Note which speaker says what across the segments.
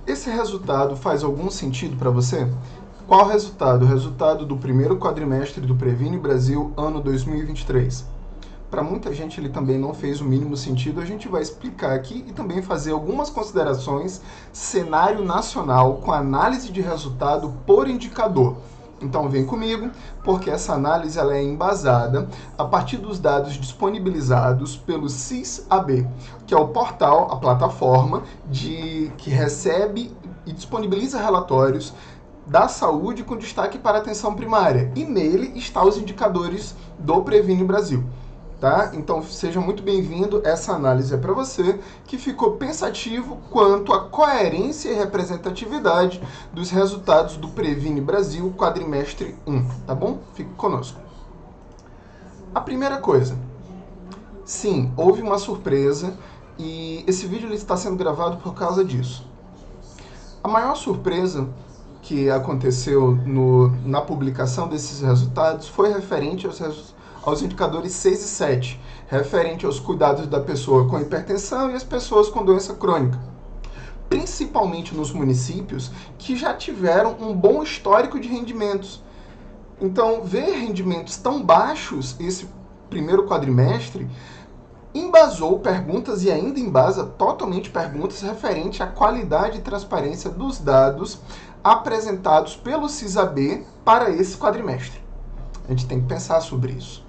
Speaker 1: Esse resultado faz algum sentido para você? Qual o resultado? O resultado do primeiro quadrimestre do Previne Brasil, ano 2023. Para muita gente ele também não fez o mínimo sentido, a gente vai explicar aqui e também fazer algumas considerações cenário nacional com análise de resultado por indicador. Então vem comigo, porque essa análise ela é embasada a partir dos dados disponibilizados pelo CIS-AB, que é o portal, a plataforma que recebe e disponibiliza relatórios da saúde com destaque para a atenção primária. E nele estão os indicadores do Previne Brasil. Tá? Então seja muito bem-vindo, essa análise é para você que ficou pensativo quanto à coerência e representatividade dos resultados do Previne Brasil quadrimestre 1, tá bom? Fique conosco. A primeira coisa, sim, houve uma surpresa e esse vídeo ele está sendo gravado por causa disso. A maior surpresa que aconteceu na publicação desses resultados foi referente aos indicadores 6 e 7, referente aos cuidados da pessoa com hipertensão e as pessoas com doença crônica, principalmente nos municípios que já tiveram um bom histórico de rendimentos. Então, ver rendimentos tão baixos esse primeiro quadrimestre embasou perguntas e ainda embasa totalmente perguntas referente à qualidade e transparência dos dados apresentados pelo CIS-AB para esse quadrimestre. A gente tem que pensar sobre isso.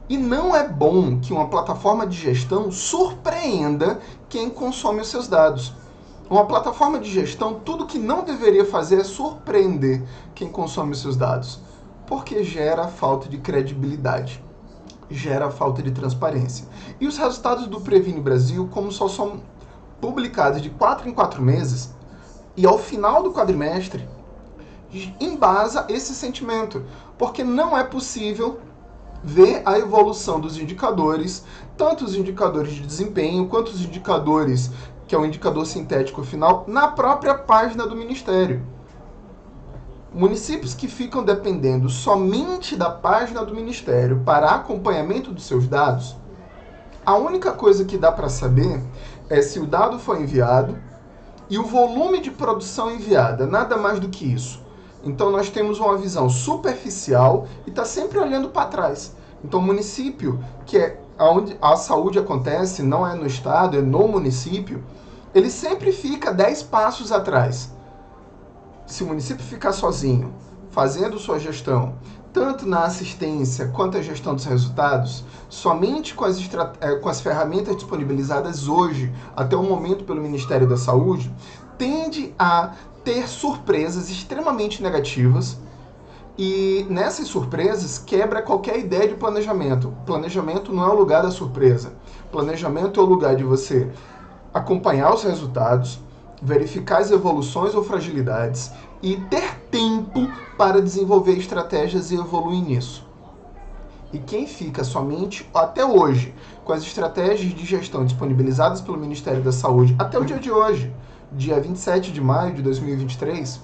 Speaker 1: E não é bom que uma plataforma de gestão surpreenda quem consome os seus dados. Uma plataforma de gestão, tudo que não deveria fazer é surpreender quem consome os seus dados, porque gera falta de credibilidade, gera falta de transparência. E os resultados do Previne Brasil, como só são publicados de 4 em 4 meses, e ao final do quadrimestre, embasa esse sentimento, porque não é possível ver a evolução dos indicadores, tanto os indicadores de desempenho, quanto os indicadores, que é o indicador sintético final, na própria página do Ministério. Municípios que ficam dependendo somente da página do Ministério para acompanhamento dos seus dados, a única coisa que dá para saber é se o dado foi enviado e o volume de produção enviada, nada mais do que isso. Então nós temos uma visão superficial e está sempre olhando para trás. Então o município, que é onde a saúde acontece, não é no estado, é no município, ele sempre fica 10 passos atrás. Se o município ficar sozinho, fazendo sua gestão, tanto na assistência quanto a gestão dos resultados, somente com as ferramentas disponibilizadas hoje, até o momento pelo Ministério da Saúde, tende a ter surpresas extremamente negativas e nessas surpresas quebra qualquer ideia de planejamento. Planejamento não é o lugar da surpresa. Planejamento é o lugar de você acompanhar os resultados, verificar as evoluções ou fragilidades e ter tempo para desenvolver estratégias e evoluir nisso. E quem fica somente, até hoje, com as estratégias de gestão disponibilizadas pelo Ministério da Saúde, até o dia de hoje, dia 27 de maio de 2023,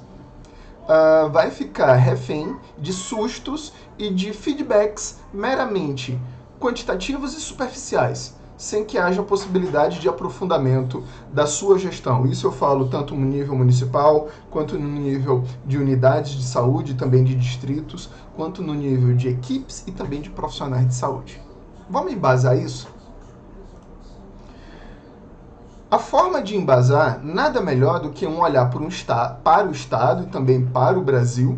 Speaker 1: vai ficar refém de sustos e de feedbacks meramente quantitativos e superficiais, sem que haja possibilidade de aprofundamento da sua gestão. Isso eu falo tanto no nível municipal, quanto no nível de unidades de saúde, também de distritos, quanto no nível de equipes e também de profissionais de saúde. Vamos embasar isso? A forma de embasar nada melhor do que um olhar para o Estado e também para o Brasil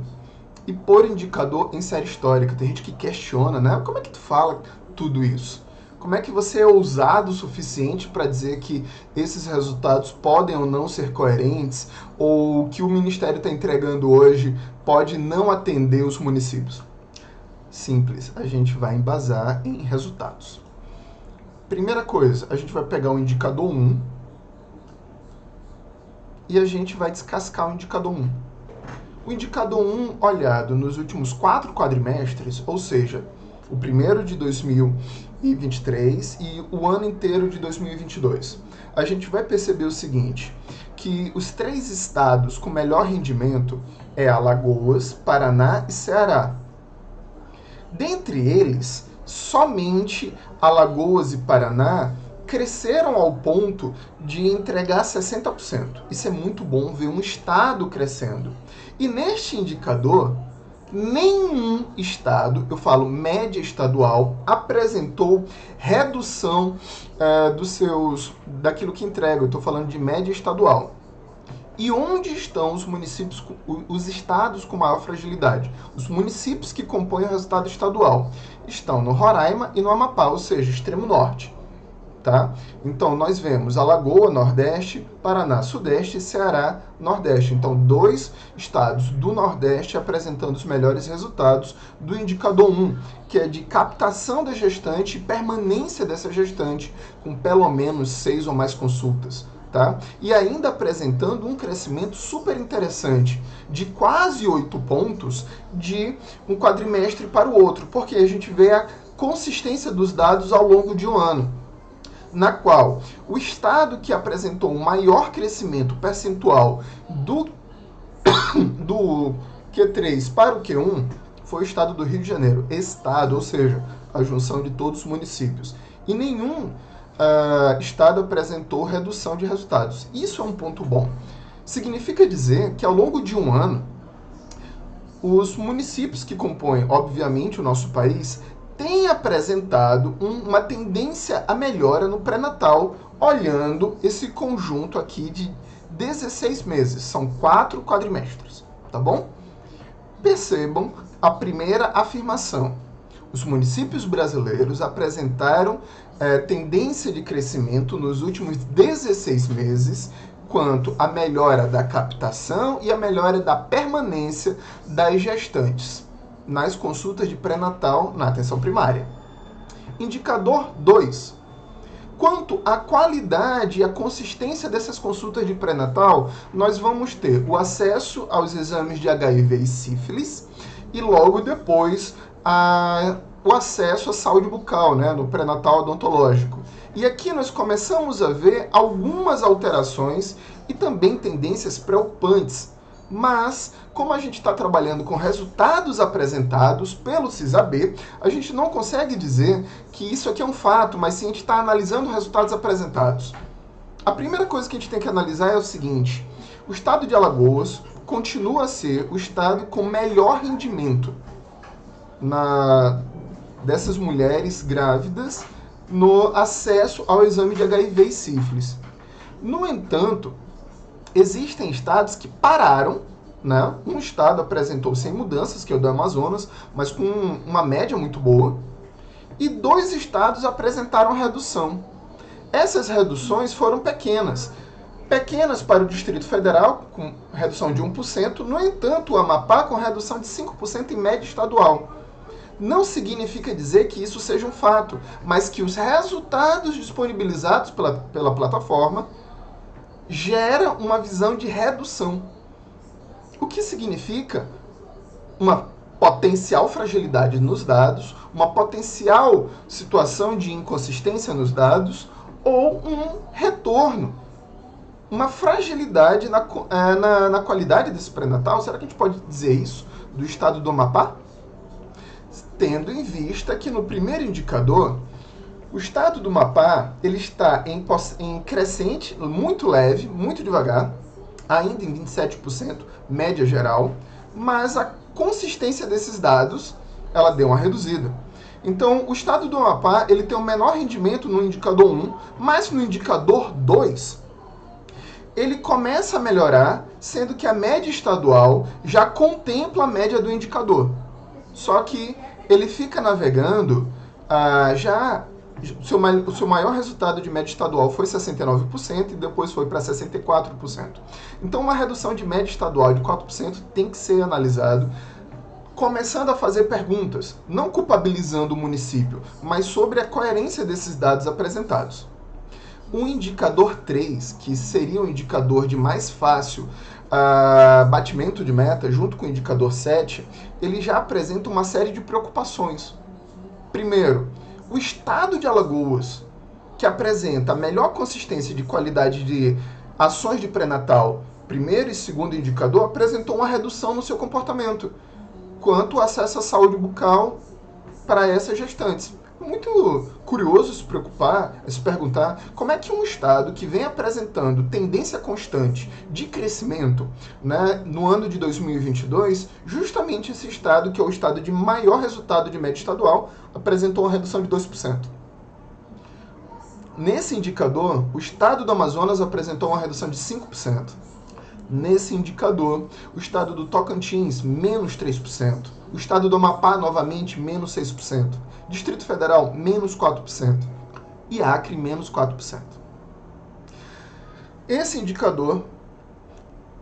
Speaker 1: e por indicador em série histórica. Tem gente que questiona, né? Como é que tu fala tudo isso? Como é que você é ousado o suficiente para dizer que esses resultados podem ou não ser coerentes ou que o Ministério está entregando hoje pode não atender os municípios? Simples, a gente vai embasar em resultados. Primeira coisa, a gente vai pegar o indicador 1 e a gente vai descascar o indicador 1. O indicador 1 olhado nos últimos 4 quadrimestres, ou seja, o primeiro de 2023 e o ano inteiro de 2022. A gente vai perceber o seguinte, que os 3 estados com melhor rendimento é Alagoas, Paraná e Ceará. Dentre eles, somente Alagoas e Paraná cresceram ao ponto de entregar 60%. Isso é muito bom ver um estado crescendo. E neste indicador, nenhum estado, eu falo média estadual, apresentou redução daquilo que entrega. Eu estou falando de média estadual. E onde estão os municípios, os estados com maior fragilidade? Os municípios que compõem o resultado estadual estão no Roraima e no Amapá, ou seja, extremo norte. Tá? Então, nós vemos Alagoas, Nordeste, Paraná, Sudeste e Ceará, Nordeste. Então, 2 estados do Nordeste apresentando os melhores resultados do indicador 1, que é de captação da gestante e permanência dessa gestante, com pelo menos 6 ou mais consultas. Tá? E ainda apresentando um crescimento super interessante, de quase 8 pontos de um quadrimestre para o outro, porque a gente vê a consistência dos dados ao longo de um ano, na qual o estado que apresentou um maior crescimento percentual do Q3 para o Q1 foi o estado do Rio de Janeiro. Estado, ou seja, a junção de todos os municípios. E nenhum estado apresentou redução de resultados. Isso é um ponto bom. Significa dizer que ao longo de um ano, os municípios que compõem, obviamente, o nosso país, têm apresentado uma tendência à melhora no pré-natal, olhando esse conjunto aqui de 16 meses. São 4 quadrimestres, tá bom? Percebam a primeira afirmação. Os municípios brasileiros apresentaram tendência de crescimento nos últimos 16 meses, quanto à melhora da captação e a melhora da permanência das gestantes nas consultas de pré-natal na atenção primária. Indicador 2. Quanto à qualidade e à consistência dessas consultas de pré-natal, nós vamos ter o acesso aos exames de HIV e sífilis e logo depois o acesso à saúde bucal, né, no pré-natal odontológico. E aqui nós começamos a ver algumas alterações e também tendências preocupantes. Mas, como a gente está trabalhando com resultados apresentados pelo CISAB, a gente não consegue dizer que isso aqui é um fato, mas sim a gente está analisando resultados apresentados. A primeira coisa que a gente tem que analisar é o seguinte: o estado de Alagoas continua a ser o estado com melhor rendimento dessas mulheres grávidas no acesso ao exame de HIV e sífilis. No entanto, existem estados que pararam, né? Um estado apresentou sem mudanças, que é o do Amazonas, mas com uma média muito boa, e 2 estados apresentaram redução. Essas reduções foram pequenas para o Distrito Federal, com redução de 1%, no entanto, o Amapá com redução de 5% em média estadual. Não significa dizer que isso seja um fato, mas que os resultados disponibilizados pela plataforma gera uma visão de redução. O que significa uma potencial fragilidade nos dados, uma potencial situação de inconsistência nos dados ou um retorno, uma fragilidade na qualidade desse pré-natal. Será que a gente pode dizer isso do estado do Amapá? Tendo em vista que no primeiro indicador, o estado do Amapá ele está em crescente, muito leve, muito devagar, ainda em 27%, média geral, mas a consistência desses dados, ela deu uma reduzida. Então, o estado do Amapá ele tem um menor rendimento no indicador 1, mas no indicador 2, ele começa a melhorar, sendo que a média estadual já contempla a média do indicador. Só que ele fica navegando, o seu maior resultado de média estadual foi 69% e depois foi para 64%. Então, uma redução de média estadual de 4% tem que ser analisado, começando a fazer perguntas, não culpabilizando o município, mas sobre a coerência desses dados apresentados. O indicador 3, que seria o indicador de mais fácil batimento de meta, junto com o indicador 7, ele já apresenta uma série de preocupações. Primeiro, o estado de Alagoas, que apresenta a melhor consistência de qualidade de ações de pré-natal, primeiro e segundo indicador, apresentou uma redução no seu comportamento quanto ao acesso à saúde bucal para essas gestantes. muito curioso se perguntar como é que um Estado que vem apresentando tendência constante de crescimento, né, no ano de 2022, justamente esse Estado, que é o Estado de maior resultado de média estadual, apresentou uma redução de 2%. Nesse indicador, o Estado do Amazonas apresentou uma redução de 5%. Nesse indicador, o Estado do Tocantins, menos 3%. O Estado do Amapá, novamente, menos 6%. Distrito Federal, menos 4%. E Acre, menos 4%. Esse indicador,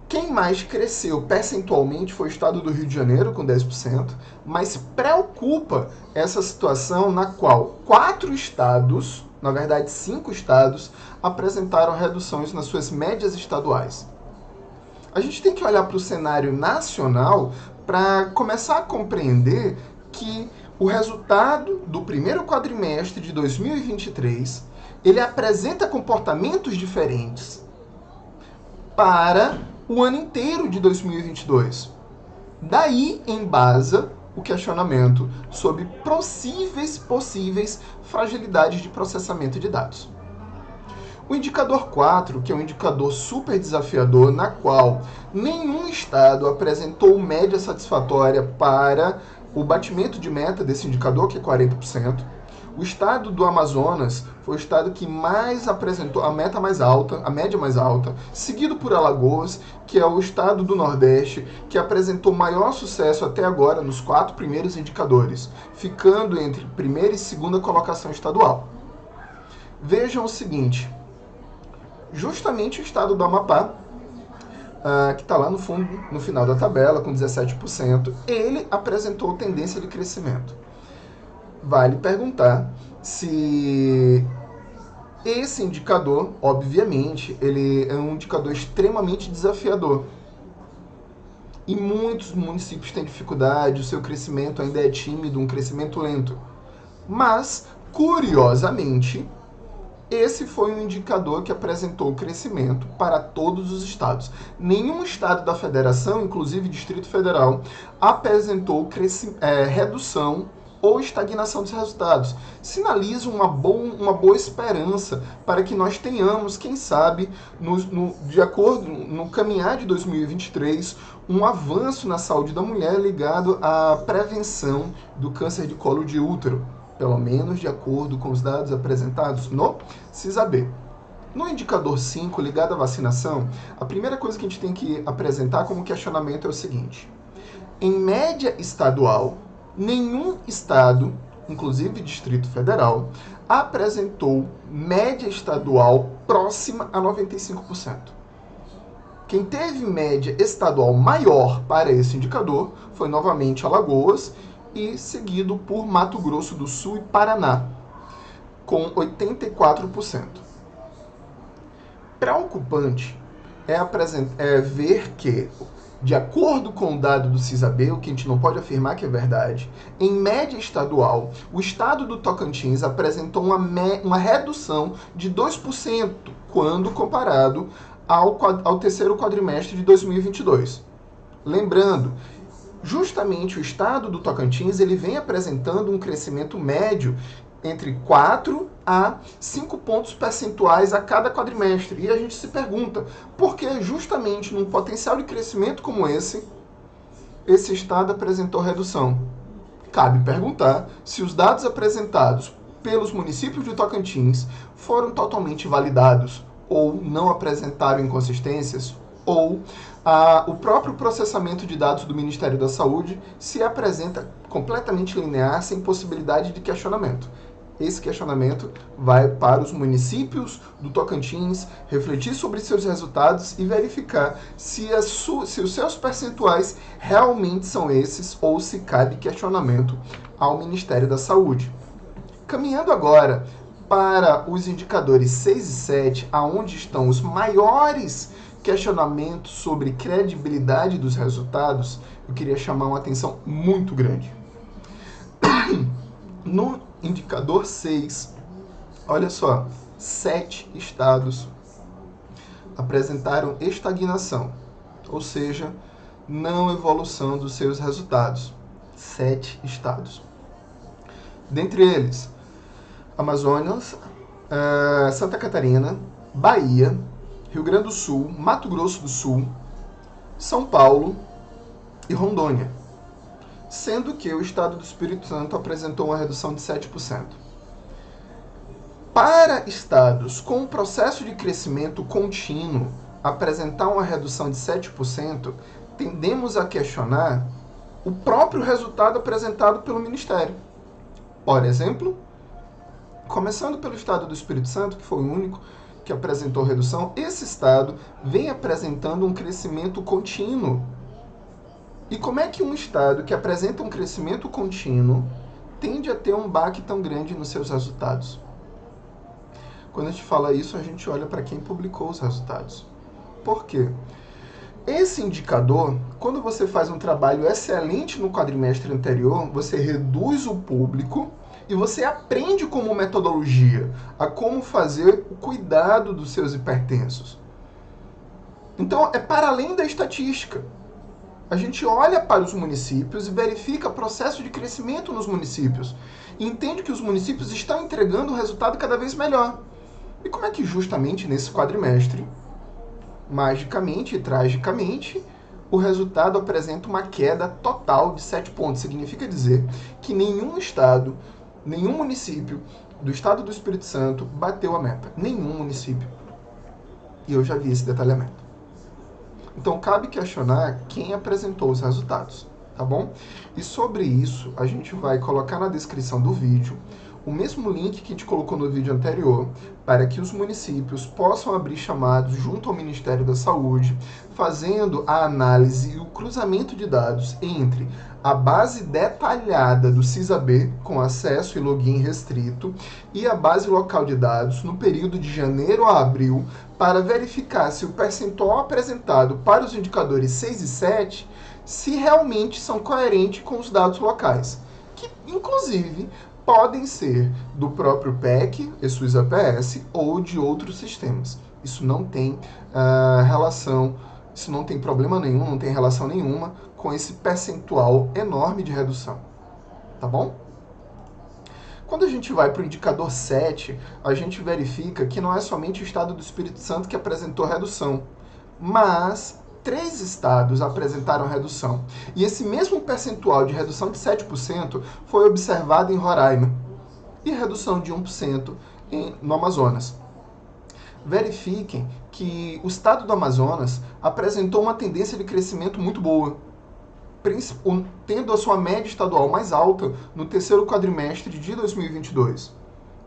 Speaker 1: quem mais cresceu percentualmente foi o Estado do Rio de Janeiro, com 10%, mas preocupa essa situação na qual 4 estados, na verdade 5 estados, apresentaram reduções nas suas médias estaduais. A gente tem que olhar para o cenário nacional para começar a compreender que o resultado do primeiro quadrimestre de 2023, ele apresenta comportamentos diferentes para o ano inteiro de 2022. Daí embasa o questionamento sobre possíveis fragilidades de processamento de dados. O indicador 4, que é um indicador super desafiador, na qual nenhum estado apresentou média satisfatória para o batimento de meta desse indicador, que é 40%. O estado do Amazonas foi o estado que mais apresentou a média mais alta, seguido por Alagoas, que é o estado do Nordeste que apresentou maior sucesso até agora nos 4 primeiros indicadores, ficando entre primeira e segunda colocação estadual. Vejam o seguinte, justamente o estado do Amapá, que está lá no fundo, no final da tabela, com 17%, ele apresentou tendência de crescimento. Vale perguntar se esse indicador, obviamente, ele é um indicador extremamente desafiador. E muitos municípios têm dificuldade, o seu crescimento ainda é tímido, um crescimento lento. Mas, curiosamente, esse foi um indicador que apresentou crescimento para todos os estados. Nenhum estado da federação, inclusive Distrito Federal, apresentou redução ou estagnação dos resultados. Sinaliza uma boa esperança para que nós tenhamos, quem sabe, de acordo no caminhar de 2023, um avanço na saúde da mulher ligado à prevenção do câncer de colo de útero, pelo menos de acordo com os dados apresentados no CISAB. No indicador 5, ligado à vacinação, a primeira coisa que a gente tem que apresentar como questionamento é o seguinte: em média estadual, nenhum estado, inclusive Distrito Federal, apresentou média estadual próxima a 95%. Quem teve média estadual maior para esse indicador foi novamente Alagoas, e seguido por Mato Grosso do Sul e Paraná, com 84%. Preocupante é ver que, de acordo com o dado do CISAB, o que a gente não pode afirmar que é verdade, em média estadual, o estado do Tocantins apresentou uma redução de 2% quando comparado ao terceiro quadrimestre de 2022. Lembrando, justamente o estado do Tocantins ele vem apresentando um crescimento médio entre 4 a 5 pontos percentuais a cada quadrimestre. E a gente se pergunta, por que justamente num potencial de crescimento como esse estado apresentou redução? Cabe perguntar se os dados apresentados pelos municípios de Tocantins foram totalmente validados ou não apresentaram inconsistências, ou o próprio processamento de dados do Ministério da Saúde se apresenta completamente linear, sem possibilidade de questionamento. Esse questionamento vai para os municípios do Tocantins refletir sobre seus resultados e verificar se os seus percentuais realmente são esses ou se cabe questionamento ao Ministério da Saúde. Caminhando agora para os indicadores 6 e 7, aonde estão os maiores questionamentos sobre credibilidade dos resultados, eu queria chamar uma atenção muito grande. No indicador 6, olha só, 7 estados apresentaram estagnação, ou seja, não evolução dos seus resultados. 7 estados. Dentre eles, Amazonas, Santa Catarina, Bahia, Rio Grande do Sul, Mato Grosso do Sul, São Paulo e Rondônia, sendo que o estado do Espírito Santo apresentou uma redução de 7%. Para estados com um processo de crescimento contínuo apresentar uma redução de 7%, tendemos a questionar o próprio resultado apresentado pelo Ministério. Por exemplo, começando pelo estado do Espírito Santo, que foi o único que apresentou redução, esse estado vem apresentando um crescimento contínuo. E como é que um estado que apresenta um crescimento contínuo tende a ter um baque tão grande nos seus resultados? Quando a gente fala isso, a gente olha para quem publicou os resultados. Por quê? Esse indicador, quando você faz um trabalho excelente no quadrimestre anterior, você reduz o público e você aprende como metodologia a como fazer o cuidado dos seus hipertensos. Então, é para além da estatística. A gente olha para os municípios e verifica o processo de crescimento nos municípios. E entende que os municípios estão entregando um resultado cada vez melhor. E como é que justamente nesse quadrimestre, magicamente e tragicamente, o resultado apresenta uma queda total de 7 pontos. Significa dizer que nenhum estado, nenhum município do estado do Espírito Santo bateu a meta. Nenhum município. E eu já vi esse detalhamento. Então, cabe questionar quem apresentou os resultados, tá bom? E sobre isso, a gente vai colocar na descrição do vídeo o mesmo link que a gente colocou no vídeo anterior, para que os municípios possam abrir chamados junto ao Ministério da Saúde, fazendo a análise e o cruzamento de dados entre a base detalhada do CISAB, com acesso e login restrito, e a base local de dados no período de janeiro a abril, para verificar se o percentual apresentado para os indicadores 6 e 7 se realmente são coerentes com os dados locais, que inclusive podem ser do próprio PEC, ESUS APS, ou de outros sistemas. Isso não tem relação, isso não tem problema nenhum, não tem relação nenhuma com esse percentual enorme de redução. Tá bom? Quando a gente vai para o indicador 7, a gente verifica que não é somente o estado do Espírito Santo que apresentou redução, mas 3 estados apresentaram redução. E esse mesmo percentual de redução de 7% foi observado em Roraima e redução de 1% no Amazonas. Verifiquem que o estado do Amazonas apresentou uma tendência de crescimento muito boa, tendo a sua média estadual mais alta no terceiro quadrimestre de 2022,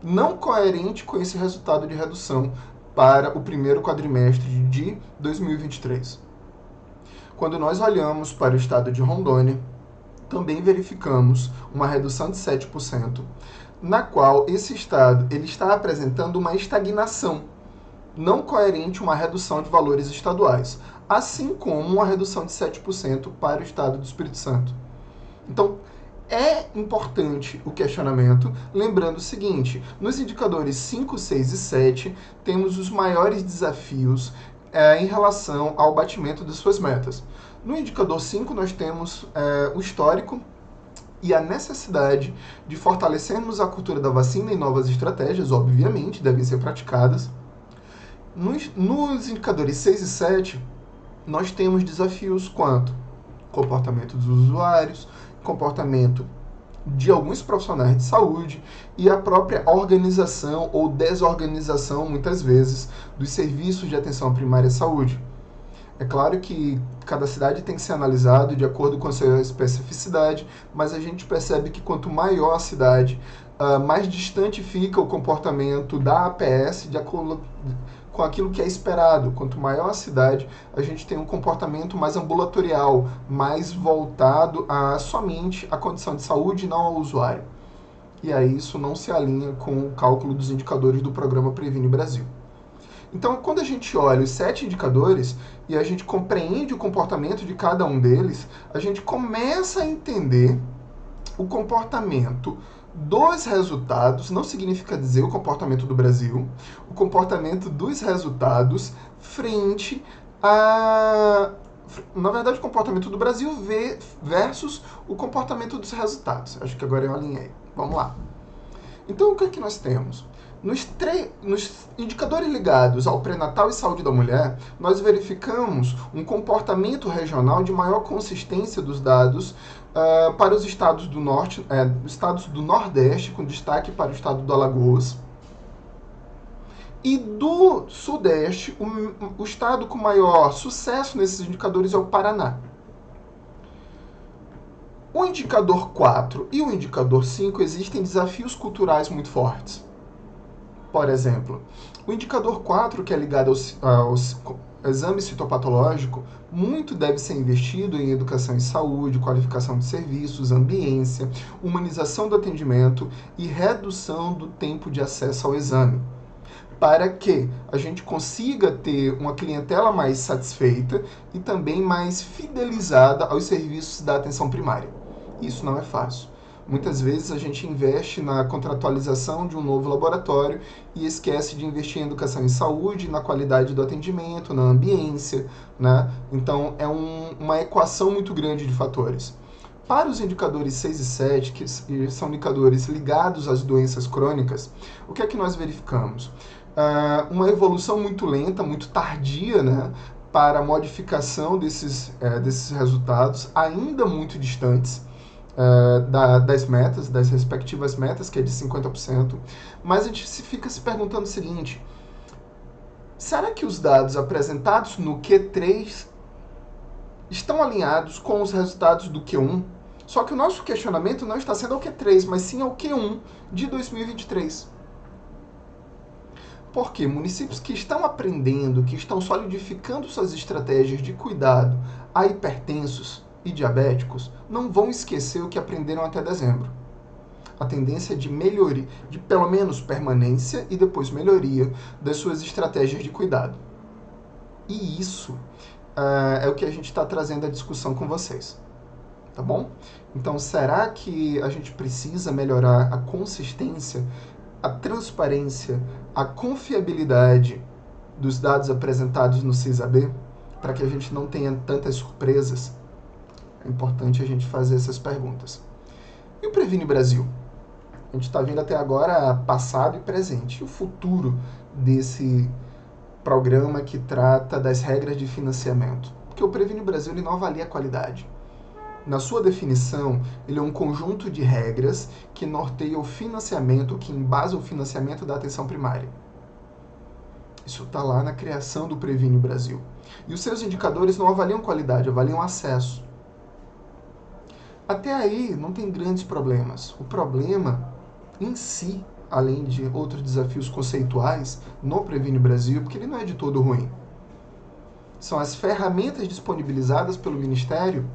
Speaker 1: não coerente com esse resultado de redução para o primeiro quadrimestre de 2023. Quando nós olhamos para o estado de Rondônia, também verificamos uma redução de 7%, na qual esse estado ele está apresentando uma estagnação, não coerente uma redução de valores estaduais, assim como uma redução de 7% para o estado do Espírito Santo. Então, é importante o questionamento, lembrando o seguinte, nos indicadores 5, 6 e 7, temos os maiores desafios em relação ao batimento de suas metas. No indicador 5, nós temos o histórico e a necessidade de fortalecermos a cultura da vacina e novas estratégias, obviamente, devem ser praticadas. Nos indicadores 6 e 7, nós temos desafios quanto comportamento dos usuários, comportamento de alguns profissionais de saúde e a própria organização ou desorganização, muitas vezes, dos serviços de atenção primária à saúde. É claro que cada cidade tem que ser analisado de acordo com a sua especificidade, mas a gente percebe que quanto maior a cidade, mais distante fica o comportamento da APS de acordo com aquilo que é esperado. Quanto maior a cidade, a gente tem um comportamento mais ambulatorial, mais voltado somente à condição de saúde e não ao usuário. E aí isso não se alinha com o cálculo dos indicadores do programa Previne Brasil. Então, quando a gente olha os 7 indicadores e a gente compreende o comportamento de cada um deles, a gente começa a entender o comportamento dos resultados, não significa dizer o comportamento do Brasil, o comportamento dos resultados frente a... Na verdade, o comportamento do Brasil versus o comportamento dos resultados. Acho que agora eu alinhei. Vamos lá. Então, o que é que nós temos? Nos indicadores ligados ao pré-natal e saúde da mulher, nós verificamos um comportamento regional de maior consistência dos dados para os estados do norte, estados do Nordeste, com destaque para o estado do Alagoas. E do Sudeste, o estado com maior sucesso nesses indicadores é o Paraná. O indicador 4 e o indicador 5 existem desafios culturais muito fortes. Por exemplo, o indicador 4, que é ligado ao exame citopatológico, muito deve ser investido em educação e saúde, qualificação de serviços, ambiência, humanização do atendimento e redução do tempo de acesso ao exame, para que a gente consiga ter uma clientela mais satisfeita e também mais fidelizada aos serviços da atenção primária. Isso não é fácil. Muitas vezes a gente investe na contratualização de um novo laboratório e esquece de investir em educação e saúde, na qualidade do atendimento, na ambiência, né? Então é uma equação muito grande de fatores. Para os indicadores 6 e 7, que são indicadores ligados às doenças crônicas, o que é que nós verificamos? Uma evolução muito lenta, muito tardia, né, para a modificação desses resultados, ainda muito distantes das metas, das respectivas metas, que é de 50%, mas a gente fica se perguntando o seguinte: será que os dados apresentados no Q3 estão alinhados com os resultados do Q1? Só que o nosso questionamento não está sendo ao Q3, mas sim ao Q1 de 2023. Porque municípios que estão aprendendo, que estão solidificando suas estratégias de cuidado a hipertensos e diabéticos, não vão esquecer o que aprenderam até dezembro. A tendência de melhoria, de pelo menos permanência e depois melhoria das suas estratégias de cuidado. E isso é o que a gente está trazendo à discussão com vocês. Tá bom? Então, será que a gente precisa melhorar a consistência, a transparência, a confiabilidade dos dados apresentados no CISAB, para que a gente não tenha tantas surpresas? É importante a gente fazer essas perguntas. E o Previne Brasil? A gente está vendo até agora passado e presente. E o futuro desse programa que trata das regras de financiamento? Porque o Previne Brasil ele não avalia a qualidade. Na sua definição, ele é um conjunto de regras que norteia o financiamento, que embasa o financiamento da atenção primária. Isso está lá na criação do Previne Brasil. E os seus indicadores não avaliam qualidade, avaliam acesso. Até aí não tem grandes problemas. O problema em si, além de outros desafios conceituais no Previne Brasil, porque ele não é de todo ruim, são as ferramentas disponibilizadas pelo Ministério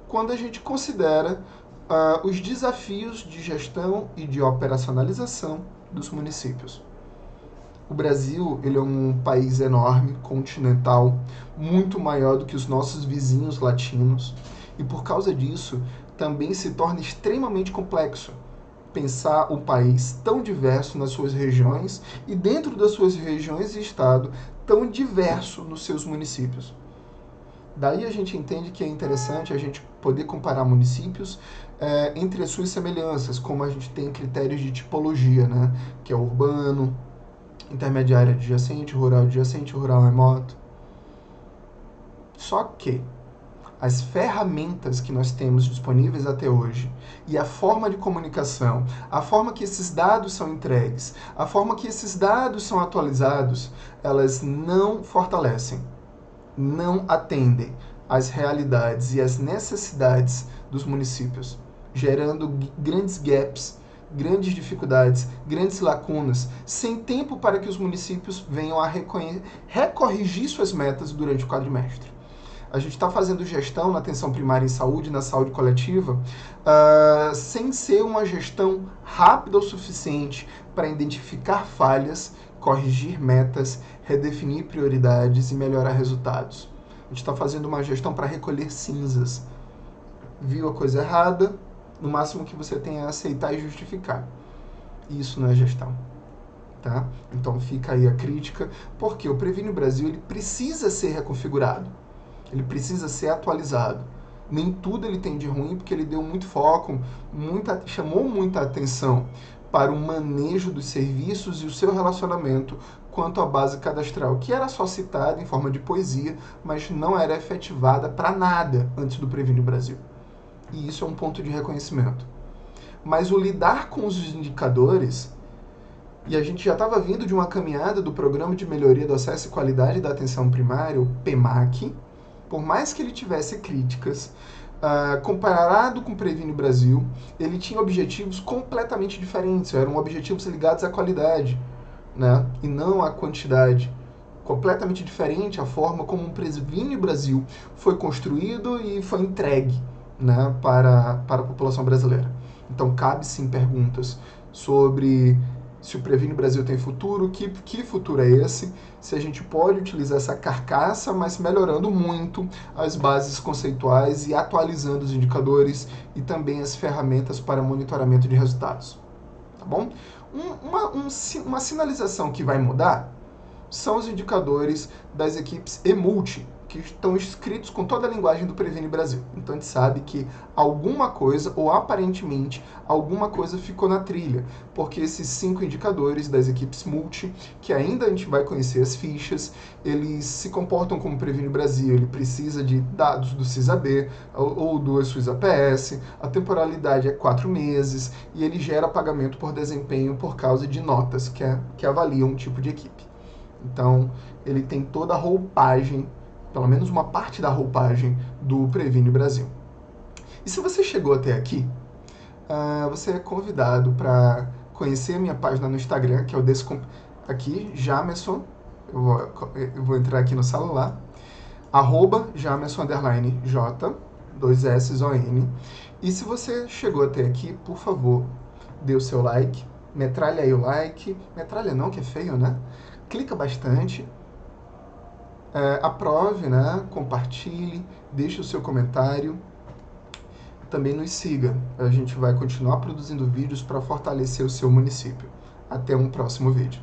Speaker 1: quando a gente considera os desafios de gestão e de operacionalização dos municípios. O Brasil ele é um país enorme, continental, muito maior do que os nossos vizinhos latinos, e por causa disso também se torna extremamente complexo pensar um país tão diverso nas suas regiões e dentro das suas regiões e estado tão diverso nos seus municípios. Daí a gente entende que é interessante a gente poder comparar municípios entre as suas semelhanças, como a gente tem critérios de tipologia, né? Que é urbano, intermediário adjacente, rural remoto. Só que as ferramentas que nós temos disponíveis até hoje e a forma de comunicação, a forma que esses dados são entregues, a forma que esses dados são atualizados, elas não fortalecem, não atendem às realidades e às necessidades dos municípios, gerando grandes gaps, grandes dificuldades, grandes lacunas, sem tempo para que os municípios venham a recorrigir suas metas durante o quadrimestre. A gente está fazendo gestão na atenção primária em saúde, na saúde coletiva, sem ser uma gestão rápida o suficiente para identificar falhas, corrigir metas, redefinir prioridades e melhorar resultados. A gente está fazendo uma gestão para recolher cinzas. Viu a coisa errada, no máximo que você tem é aceitar e justificar. Isso não é gestão. Tá? Então fica aí a crítica, porque o Previne Brasil ele precisa ser reconfigurado. Ele precisa ser atualizado. Nem tudo ele tem de ruim, porque ele deu muito foco, chamou muita atenção para o manejo dos serviços e o seu relacionamento quanto à base cadastral, que era só citada em forma de poesia, mas não era efetivada para nada antes do Previne Brasil. E isso é um ponto de reconhecimento. Mas o lidar com os indicadores, e a gente já estava vindo de uma caminhada do Programa de Melhoria do Acesso e Qualidade da Atenção Primária, o PEMAC, por mais que ele tivesse críticas, comparado com o Previne Brasil, ele tinha objetivos completamente diferentes, eram objetivos ligados à qualidade, né, e não à quantidade. Completamente diferente a forma como o Previne Brasil foi construído e foi entregue, né, para a população brasileira. Então, cabe sim perguntas sobre se o Previne Brasil tem futuro, que futuro é esse, se a gente pode utilizar essa carcaça, mas melhorando muito as bases conceituais e atualizando os indicadores e também as ferramentas para monitoramento de resultados. Tá bom? Uma sinalização que vai mudar são os indicadores das equipes e-multi, que estão escritos com toda a linguagem do Previne Brasil. Então a gente sabe que alguma coisa, ou aparentemente alguma coisa, ficou na trilha, porque esses 5 indicadores das equipes multi, que ainda a gente vai conhecer as fichas, eles se comportam como o Previne Brasil, ele precisa de dados do CISAB ou do SUS-APS, a temporalidade é 4 meses, e ele gera pagamento por desempenho por causa de notas que avaliam um tipo de equipe. Então, ele tem toda a roupagem, pelo menos uma parte da roupagem do Previne Brasil. E se você chegou até aqui, você é convidado para conhecer a minha página no Instagram, que é o aqui, Jamerson, eu vou entrar aqui no celular, @Jamerson_J, 2 S, O, N. E se você chegou até aqui, por favor, dê o seu like, metralha aí o like, metralha não, que é feio, né? Clica bastante, aprove, né? Compartilhe, deixe o seu comentário. Também nos siga. A gente vai continuar produzindo vídeos para fortalecer o seu município. Até um próximo vídeo.